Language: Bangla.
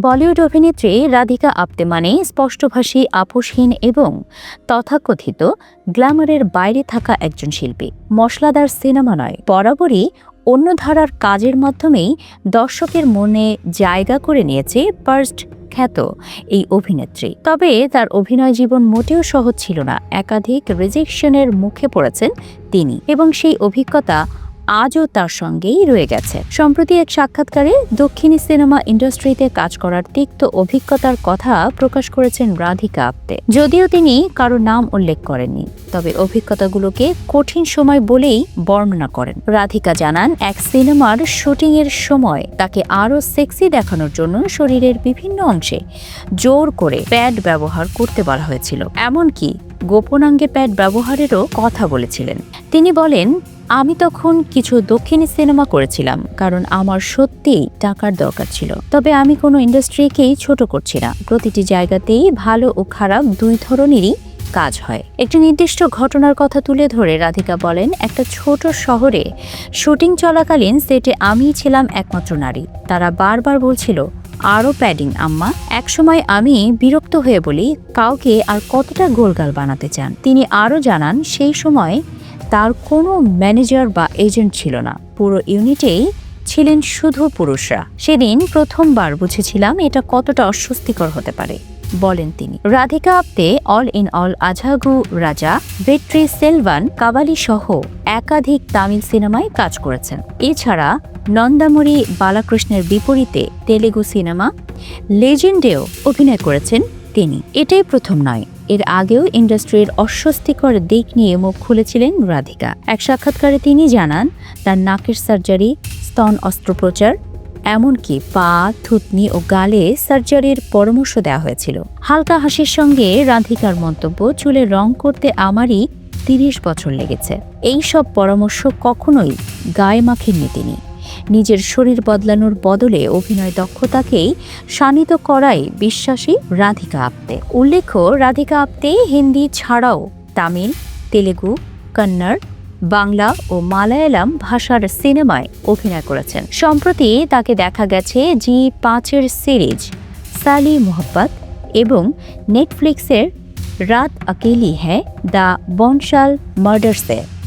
বলিউড অভিনেত্রী রাধিকা আপ্তে মানে স্পষ্টভাষী, আপোষহীন এবং তথাকথিত গ্ল্যামারের বাইরে থাকা একজন শিল্পী। মশলাদার সিনেমা নয়, বরাবরই অন্য ধারার কাজের মাধ্যমেই দর্শকের মনে জায়গা করে নিয়েছে ফার্স্ট খ্যাত এই অভিনেত্রী। তবে তার অভিনয় জীবন মোটেও সহজ ছিল না। একাধিক রিজেকশনের মুখে পড়েছেন তিনি এবং সেই অভিজ্ঞতা আজও তার সঙ্গেই রয়ে গেছে। সম্প্রতি এক সাক্ষাৎকারে দক্ষিণী সিনেমা ইন্ডাস্ট্রিতে কাজ করার তিক্ত অভিজ্ঞতার কথা প্রকাশ করেছেন রাধিকা আপ্তে। যদিও তিনি কারো নাম উল্লেখ করেননি, তবে অভিজ্ঞতাগুলোকে কঠিন সময় বলেই বর্ণনা করেন। রাধিকা জানান, এক সিনেমার শুটিং এর সময় তাকে আরও সেক্সি দেখানোর জন্য শরীরের বিভিন্ন অংশে জোর করে প্যাড ব্যবহার করতে বলা হয়েছিল, এমনকি গোপনাঙ্গে প্যাড ব্যবহারেরও কথা বলেছিলেন। তিনি বলেন, আমি তখন কিছু দক্ষিণী সিনেমা করেছিলাম কারণ আমার সত্যিই টাকার দরকার ছিল। তবে আমি কোনো ইন্ডাস্ট্রিকেই ছোট করছি না। প্রতিটি জায়গাতেই ভালো ও খারাপ দুই ধরনেরই কাজ হয়। একটি নির্দিষ্ট ঘটনার কথা তুলে ধরে রাধিকা বলেন, একটা ছোট শহরে শুটিং চলাকালীন সেটে আমিই ছিলাম একমাত্র নারী। তারা বারবার বলছিল, আরও প্যাডিং আম্মা। একসময় আমি বিরক্ত হয়ে বলি, কাউকে আর কতটা গোলগাল বানাতে চান। তিনি আরও জানান, সেই সময় তার কোনো ম্যানেজার বা এজেন্ট ছিল না। পুরো ইউনিটেই ছিলেন শুধু পুরুষরা। সেদিন প্রথমবার বুঝেছিলাম এটা কতটা অস্বস্তিকর হতে পারে, বলেন তিনি। Radhika Apte all in all, Azhagu Raja, Vetri Selvan, Kabali সহ একাধিক তামিল সিনেমায় কাজ করেছেন। এছাড়া নন্দামুরি বালাকৃষ্ণের বিপরীতে তেলেগু সিনেমা লেজেন্ডেও অভিনয় করেছেন তিনি। এটাই প্রথম নয়, এর আগেও ইন্ডাস্ট্রির অস্বস্তিকর দিক নিয়ে মুখ খুলেছিলেন রাধিকা। এক সাক্ষাৎকারে তিনি জানান, তার নাকের সার্জারি, স্তন অস্ত্রোপচার, এমনকি পা, থুতনি ও গালে সার্জারির পরামর্শ দেওয়া হয়েছিল। হালকা হাসির সঙ্গে রাধিকার মন্তব্য, চুলের রং করতে আমারই ৩০ বছর লেগেছে। এই সব পরামর্শ কখনোই গায়ে মাখেননি তিনি। নিজের শরীর বদলানোর বদলে অভিনয় দক্ষতাকেই শানিত করাই বিশ্বাসী রাধিকা আপ্তে। উল্লেখ্য, রাধিকা আপ্তে হিন্দি ছাড়াও তামিল, তেলেগু, কন্নড়, বাংলা ও মালায়ালাম ভাষার সিনেমায় অভিনয় করেছেন। সম্প্রতি তাকে দেখা গেছে জি5-এর সিরিজ সালি মোহব্বত এবং নেটফ্লিক্সের রাত আকেলি হ্যায়, দ্য বনশাল মার্ডার্সে।